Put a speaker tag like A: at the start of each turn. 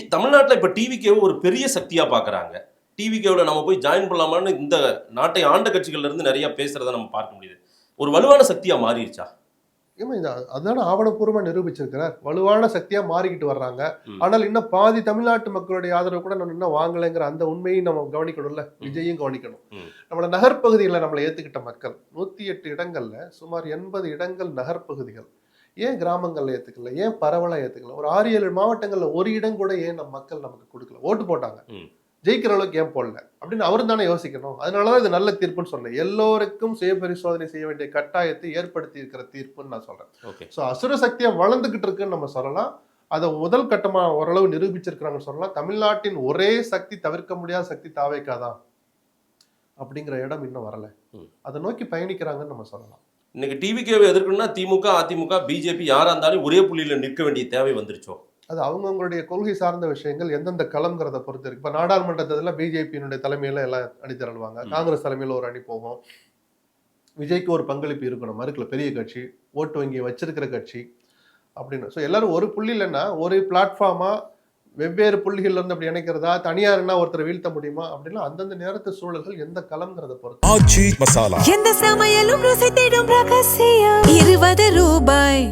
A: தமிழ்நாட்டில் இப்போ டிவிகேவை ஒரு பெரிய சக்தியா பாக்குறாங்க. டிவிகேவில் நம்ம போய் ஜாயின் பண்ணலாமான்னு இந்த நாட்டை ஆண்ட கட்சிகள்ல இருந்து நிறைய பேசுறத நம்ம பார்க்க முடியுது. ஒரு வலுவான சக்தியா மாறிடுச்சா?
B: ஏமா இது அதுதானே ஆவணப்பூர்வமா நிரூபிச்சிருக்கிறார். வலுவான சக்தியா மாறிக்கிட்டு வர்றாங்க.
A: ம்.
B: ஆனால் இன்னும் பாதி தமிழ்நாட்டு மக்களுடைய ஆதரவு கூட நம்ம இன்னும் வாங்கலைங்கிற அந்த உண்மையும் நம்ம கவனிக்கணும்ல. விஜயும் கவனிக்கணும்.
A: ம்.
B: நம்மள நகர்ப்பகுதிகளில் நம்மளை ஏத்துக்கிட்ட மக்கள் 108 இடங்கள்ல சுமார் 80 இடங்கள் நகர்ப்பகுதிகள். ஏன் கிராமங்கள்ல ஏத்துக்கல? ஏன் பரவலா ஏத்துக்கல? ஒரு 6-7 மாவட்டங்கள்ல ஒரு இடம் கூட ஏன் நம்ம மக்கள் நமக்கு கொடுக்கல? ஓட்டு போட்டாங்க.
A: ம்.
B: ஜெயிக்கிற அளவுக்கு ஏன் போடல அப்படின்னு அவரும் தானே யோசிக்கணும். அதனாலதான் இது நல்ல தீர்ப்புன்னு சொல்றேன். எல்லோருக்கும் சுய பரிசோதனை செய்ய வேண்டிய கட்டாயத்தை ஏற்படுத்தி இருக்கிற தீர்ப்புன்னு நான் சொல்றேன்.
A: ஓகே.
B: ஸோ அசுர சக்தியா வளர்ந்துகிட்டு இருக்குன்னு நம்ம சொல்லலாம். அதை முதல் கட்டமா ஓரளவு நிரூபிச்சிருக்கிறாங்கன்னு சொல்லலாம். தமிழ்நாட்டின் ஒரே சக்தி தவிர்க்க முடியாத சக்தி தாவேக்காதான் அப்படிங்கிற இடம் இன்னும் வரல.
A: ம்.
B: அதை நோக்கி பயணிக்கிறாங்கன்னு நம்ம சொல்லலாம்.
A: இன்னைக்கு டிவிகேவை எதிர்க்கணும்னா திமுக, அதிமுக, பிஜேபி யாரா இருந்தாலும் ஒரே புள்ளியில நிற்க வேண்டிய தேவை வந்துருச்சோ?
B: அது அவங்கவுங்களுடைய கொள்கை சார்ந்த விஷயங்கள் எந்தெந்த களம்ங்கிறத பொறுத்து இருக்கு. இப்போ நாடாளுமன்ற தேர்தலில் பிஜேபியினுடைய தலைமையில எல்லாம் அணி திரளுவாங்க. காங்கிரஸ் தலைமையில் ஒரு அணி போகும். விஜய்க்கு ஒரு பங்களிப்பு இருக்கணும். மறுக்கல, பெரிய கட்சி, ஓட்டு வங்கியை வச்சிருக்கிற கட்சி அப்படின்னு. ஸோ எல்லாரும் ஒரு புள்ளி இல்லைன்னா ஒரு பிளாட்ஃபார்மா வெவ்வேறு புள்ளிகள்ல இருந்து அப்படி இணைக்கிறதா, தனியார்னா ஒருத்தரை வீழ்த்த முடியுமா அப்படின்னா அந்தந்த நேரத்து சூழல்கள் எந்த களம்ங்கிறத பொறுத்து.
C: ஆச்சி மசாலா.
D: எந்த சமையலும் ருசி தேடும் ரகசியம் 20 ரூபாய்.